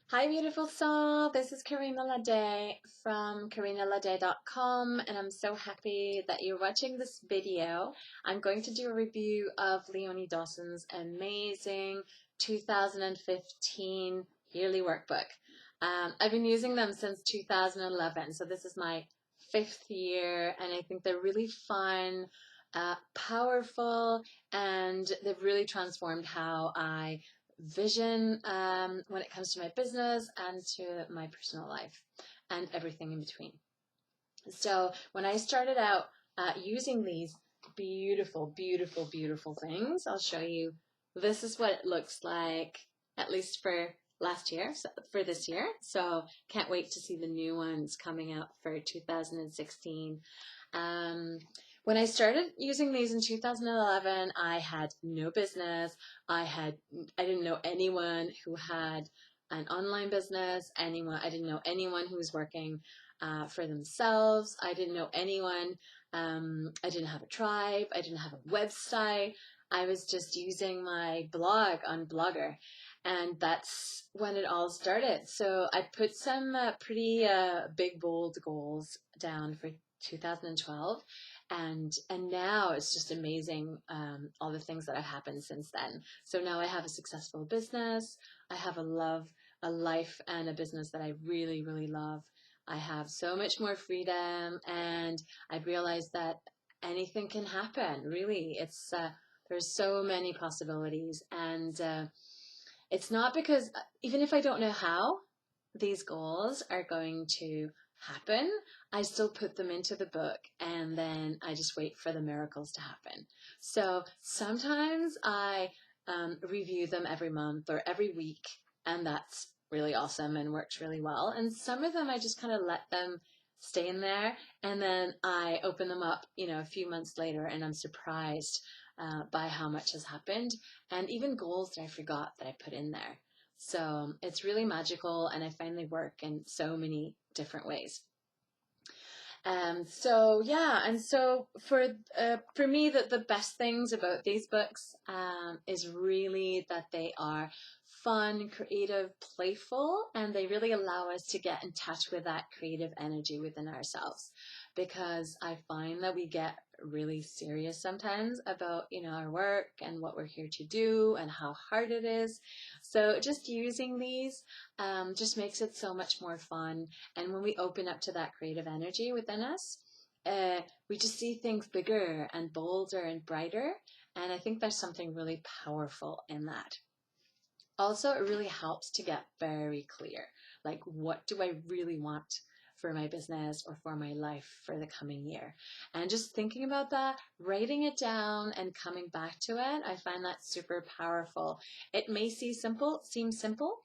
Hi, beautiful soul. This is Karina Lade from karinalade.com, and I'm so happy that you're watching this video. I'm going to do a review of Leonie Dawson's amazing 2015 yearly workbook. I've been using them since 2011, so this is my 5th year, and I think they're really fun, powerful, and they've really transformed how I vision when it comes to my business and to my personal life and everything in between. So when I started out using these beautiful, beautiful, beautiful things, I'll show you. This is what it looks like, at least for last year, for this year. So can't wait to see the new ones coming out for 2016. When I started using these in 2011, I had no business. I didn't know anyone who had an online business. I didn't know anyone who was working for themselves. I didn't know anyone. I didn't have a tribe. I didn't have a website. I was just using my blog on Blogger, and that's when it all started. So I put some pretty big, bold goals down for 2012, and now it's just amazing, all the things that have happened since then. So now I have a successful business. I have a life and a business that I really, really love. I have so much more freedom, and I've realized that anything can happen. Really, there's so many possibilities, and it's not because even if I don't know how these goals are going to happen, I still put them into the book, and then I just wait for the miracles to happen. So sometimes I review them every month or every week, and that's really awesome and works really well. And some of them I just kind of let them stay in there, and then I open them up, a few months later, and I'm surprised by how much has happened, and even goals that I forgot that I put in there. So it's really magical, and I find they work in so many different ways. So yeah, and so for me, the best things about these books is really that they are fun, creative, playful, and they really allow us to get in touch with that creative energy within ourselves. Because I find that we get really serious sometimes about, our work and what we're here to do and how hard it is. So just using these just makes it so much more fun. And when we open up to that creative energy within us, we just see things bigger and bolder and brighter. And I think there's something really powerful in that. Also, it really helps to get very clear. Like, what do I really want for my business or for my life for the coming year? And just thinking about that, writing it down and coming back to it, I find that super powerful. It may seem simple,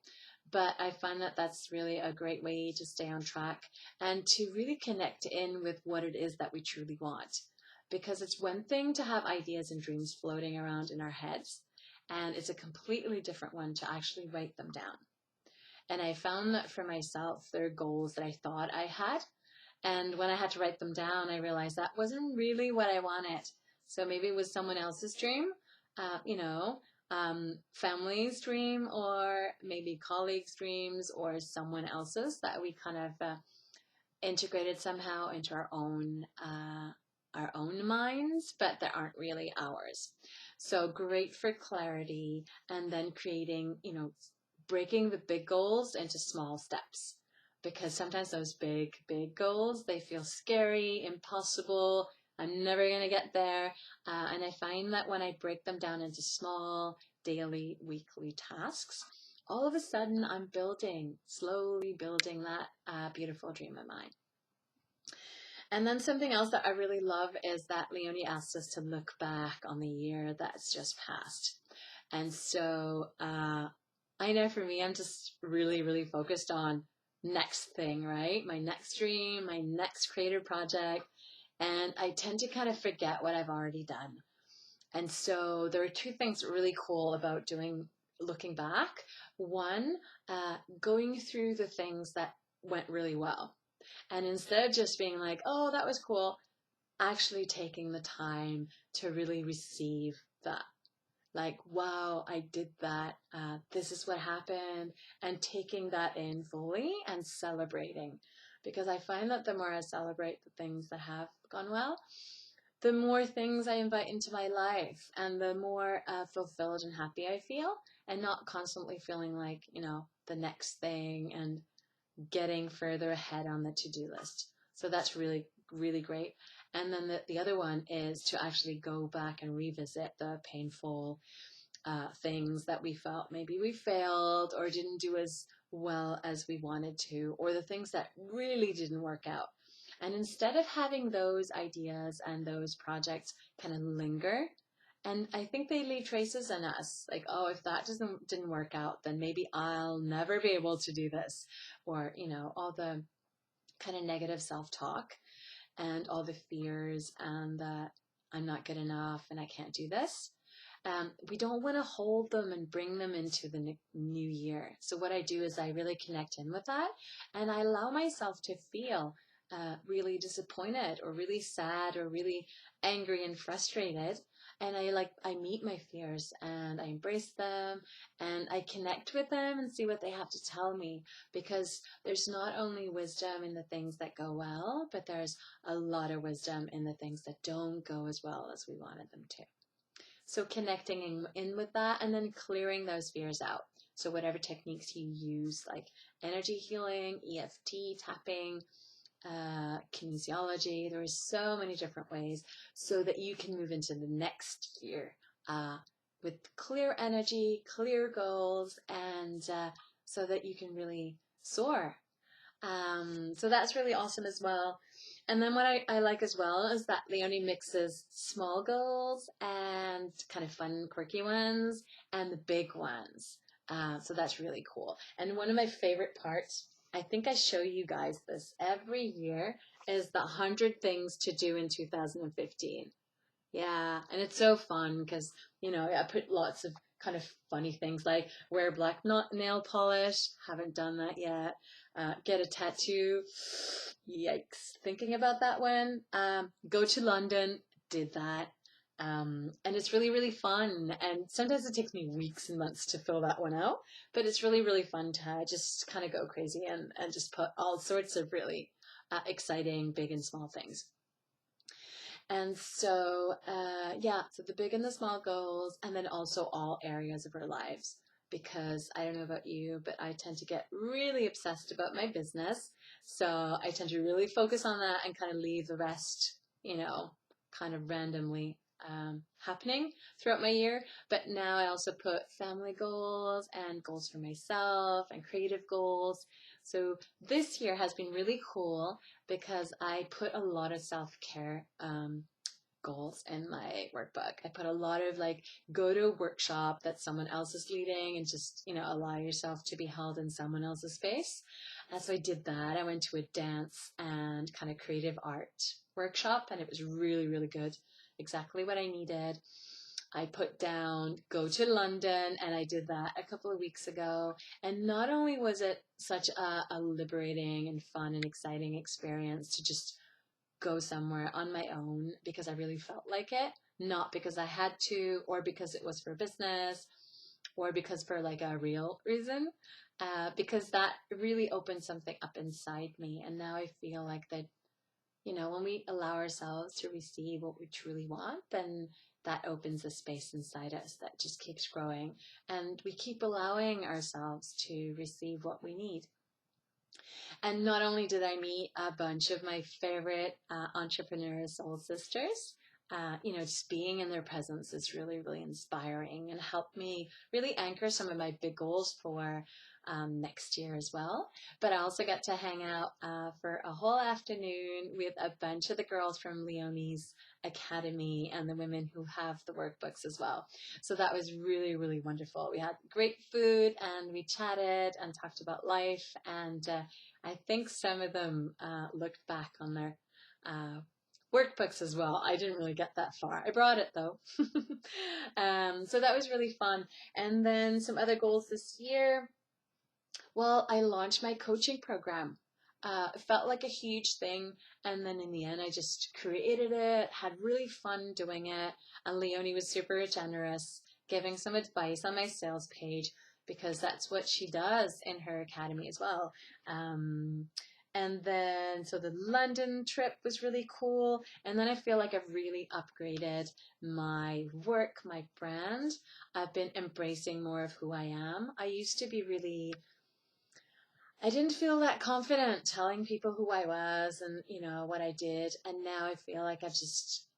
but I find that that's really a great way to stay on track and to really connect in with what it is that we truly want. Because it's one thing to have ideas and dreams floating around in our heads, and it's a completely different one to actually write them down. And I found that for myself, there are goals that I thought I had, and when I had to write them down, I realized that wasn't really what I wanted. So maybe it was someone else's dream, family's dream, or maybe colleagues' dreams, or someone else's that we kind of integrated somehow into our own minds, but that aren't really ours. So great for clarity, and then creating, breaking the big goals into small steps. Because sometimes those big, big goals, they feel scary, impossible. I'm never going to get there. And I find that when I break them down into small, daily, weekly tasks, all of a sudden I'm slowly building that beautiful dream of mine. And then something else that I really love is that Leonie asked us to look back on the year that's just passed. And so I know for me, I'm just really, really focused on next thing, right? My next dream, my next creative project. And I tend to kind of forget what I've already done. And so there are two things really cool about looking back. One, going through the things that went really well. And instead of just being like, oh, that was cool, actually taking the time to really receive that like, wow, I did that. This is what happened. And taking that in fully and celebrating. Because I find that the more I celebrate the things that have gone well, the more things I invite into my life and the more fulfilled and happy I feel, and not constantly feeling like, the next thing and getting further ahead on the to-do list. So that's really, really great. And then the other one is to actually go back and revisit the painful things that we felt maybe we failed or didn't do as well as we wanted to, or the things that really didn't work out. And instead of having those ideas and those projects kind of linger, and I think they leave traces in us, like, oh, if that didn't work out, then maybe I'll never be able to do this, or all the kind of negative self-talk and all the fears and that I'm not good enough and I can't do this. We don't want to hold them and bring them into the new year. So what I do is I really connect in with that, and I allow myself to feel really disappointed or really sad or really angry and frustrated. And I meet my fears and I embrace them and I connect with them and see what they have to tell me, because there's not only wisdom in the things that go well, but there's a lot of wisdom in the things that don't go as well as we wanted them to. So connecting in with that and then clearing those fears out. So whatever techniques you use, like energy healing, EFT, tapping, kinesiology, there are so many different ways so that you can move into the next year with clear energy, clear goals, and so that you can really soar. So that's really awesome as well. And then what I like as well is that Leonie mixes small goals and kind of fun, quirky ones and the big ones. So that's really cool. And one of my favorite parts, I think I show you guys this every year, is the 100 things to do in 2015. Yeah, and it's so fun because, I put lots of kind of funny things like wear black nail polish, haven't done that yet. Get a tattoo, yikes, thinking about that one. Go to London, did that. And it's really, really fun. And sometimes it takes me weeks and months to fill that one out, but it's really, really fun to just kind of go crazy and just put all sorts of really exciting, big and small things. And so, so the big and the small goals, and then also all areas of our lives. Because I don't know about you, but I tend to get really obsessed about my business. So I tend to really focus on that and kind of leave the rest, kind of randomly happening throughout my year. But now I also put family goals and goals for myself and creative goals. So this year has been really cool because I put a lot of self-care goals in my workbook. I put a lot of go to a workshop that someone else is leading and just, allow yourself to be held in someone else's space. And so I did that. I went to a dance and kind of creative art workshop, and it was really, really good. Exactly what I needed. I put down go to London, and I did that a couple of weeks ago. And not only was it such a liberating and fun and exciting experience to just go somewhere on my own because I really felt like it, not because I had to or because it was for business or because for a real reason, because that really opened something up inside me. And now I feel like that, when we allow ourselves to receive what we truly want, then that opens a space inside us that just keeps growing. And we keep allowing ourselves to receive what we need. And not only did I meet a bunch of my favorite entrepreneur soul sisters, just being in their presence is really, really inspiring and helped me really anchor some of my big goals for next year as well. But I also got to hang out for a whole afternoon with a bunch of the girls from Leonie's Academy and the women who have the workbooks as well. So that was really, really wonderful. We had great food and we chatted and talked about life, and I think some of them looked back on their workbooks as well. I didn't really get that far. I brought it though. So that was really fun. And then some other goals this year. Well, I launched my coaching program. It felt like a huge thing. And then in the end, I just created it, had really fun doing it. And Leonie was super generous giving some advice on my sales page, because that's what she does in her academy as well. Um, and then, so the London trip was really cool. And then I feel like I've really upgraded my work, my brand. I've been embracing more of who I am. I used to be really, I didn't feel that confident telling people who I was and, what I did. And now I feel like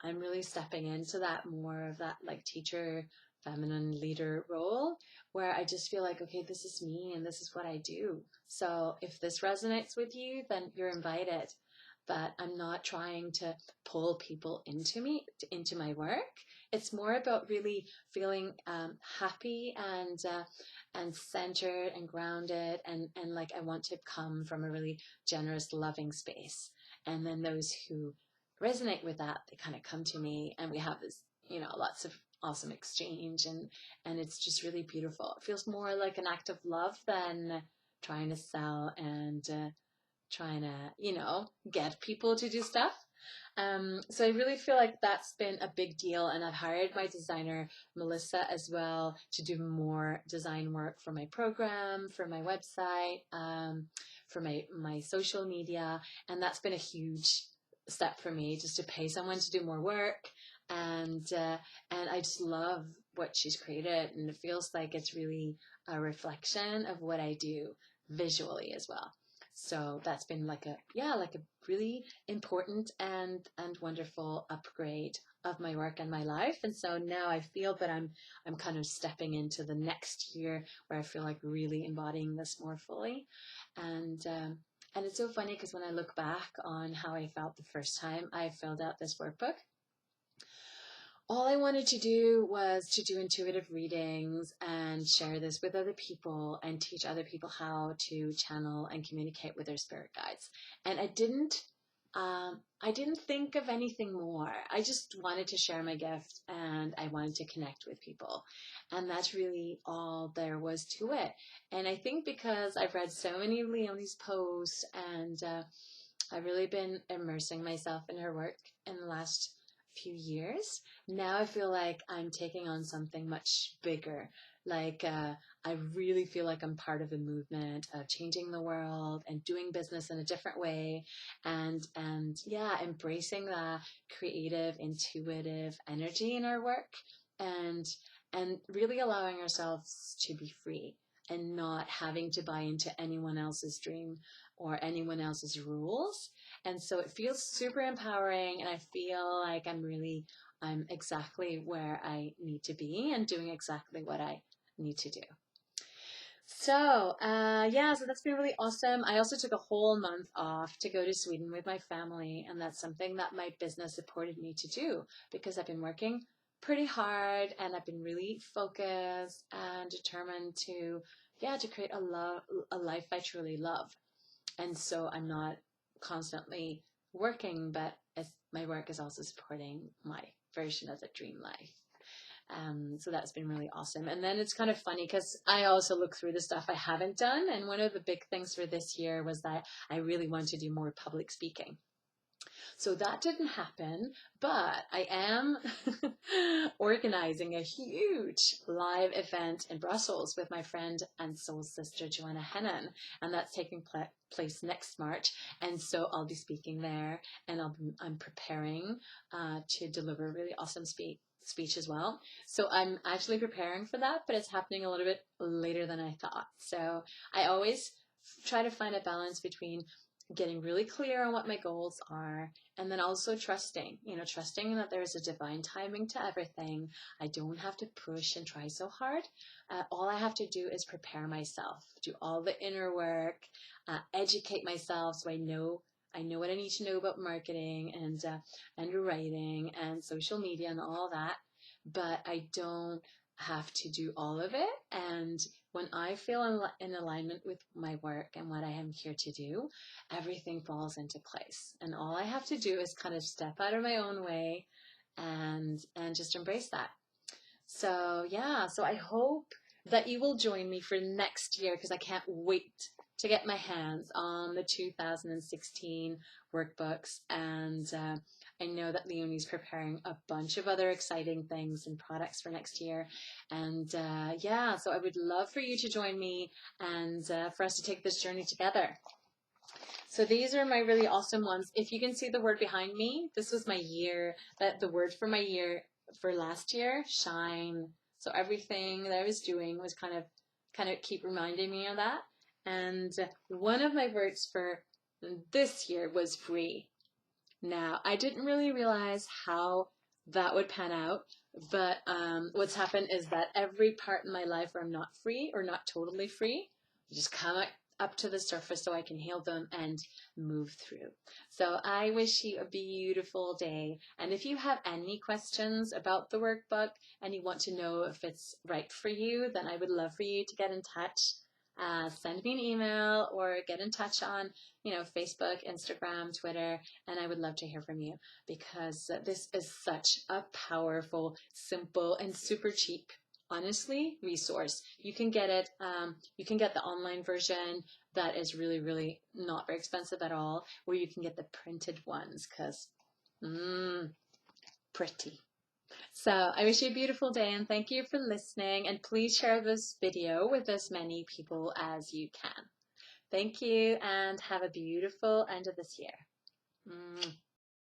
I'm really stepping into that more of that like teacher, feminine leader role, where I just feel like, okay, this is me and this is what I do. So if this resonates with you, then you're invited. But I'm not trying to pull people into into my work. It's more about really feeling happy and centered and grounded, and like I want to come from a really generous, loving space. And then those who resonate with that, they kind of come to me, and we have this, lots of awesome exchange, and it's just really beautiful. It feels more like an act of love than trying to sell and trying to, get people to do stuff. So I really feel like that's been a big deal, and I've hired my designer, Melissa, as well, to do more design work for my program, for my website, for my social media, and that's been a huge step for me, just to pay someone to do more work, and I just love what she's created, and it feels like it's really a reflection of what I do visually as well. So that's been like a really important and wonderful upgrade of my work and my life. And so now I feel that I'm kind of stepping into the next year where I feel like really embodying this more fully. And it's so funny because when I look back on how I felt the first time I filled out this workbook, all I wanted to do was to do intuitive readings and share this with other people and teach other people how to channel and communicate with their spirit guides. And I didn't think of anything more. I just wanted to share my gift, and I wanted to connect with people. And that's really all there was to it. And I think because I've read so many of Leonie's posts, and I've really been immersing myself in her work in the last few years. Now I feel like I'm taking on something much bigger. Like I really feel like I'm part of a movement of changing the world and doing business in a different way, and yeah, embracing that creative, intuitive energy in our work, and really allowing ourselves to be free and not having to buy into anyone else's dream or anyone else's rules. And so it feels super empowering, and I feel like I'm exactly where I need to be and doing exactly what I need to do. So, so that's been really awesome. I also took a whole month off to go to Sweden with my family, and that's something that my business supported me to do because I've been working pretty hard, and I've been really focused and determined to create a life I truly love. And so I'm not constantly working, but my work is also supporting my version of the dream life. So that's been really awesome. And then it's kind of funny because I also look through the stuff I haven't done. And one of the big things for this year was that I really want to do more public speaking. So that didn't happen, but I am organizing a huge live event in Brussels with my friend and soul sister, Joanna Hennon, and that's taking place next March. And so I'll be speaking there, and I'm preparing to deliver a really awesome speech as well. So I'm actually preparing for that, but it's happening a little bit later than I thought. So I always try to find a balance between getting really clear on what my goals are, and then also trusting that there's a divine timing to everything. I don't have to push and try so hard. All I have to do is prepare myself, do all the inner work, educate myself so I know what I need to know about marketing and writing and social media and all that, but I don't have to do all of it. And when I feel in alignment with my work and what I am here to do, everything falls into place. And all I have to do is kind of step out of my own way and just embrace that. So yeah, so I hope that you will join me for next year, because I can't wait to get my hands on the 2016 workbooks, and I know that Leonie's preparing a bunch of other exciting things and products for next year. And yeah, so I would love for you to join me and for us to take this journey together. So these are my really awesome ones. If you can see the word behind me, this was my year, the word for my year for last year, shine. So everything that I was doing was kind of keep reminding me of that. And one of my words for this year was free. Now, I didn't really realize how that would pan out, but what's happened is that every part in my life where I'm not free or not totally free, just come up to the surface so I can heal them and move through. So I wish you a beautiful day. And if you have any questions about the workbook and you want to know if it's right for you, then I would love for you to get in touch. Send me an email or get in touch on, Facebook, Instagram, Twitter, and I would love to hear from you because this is such a powerful, simple, and super cheap, honestly, resource. You can get it. You can get the online version that is really, really not very expensive at all, or you can get the printed ones because, pretty. So I wish you a beautiful day and thank you for listening, and please share this video with as many people as you can. Thank you and have a beautiful end of this year.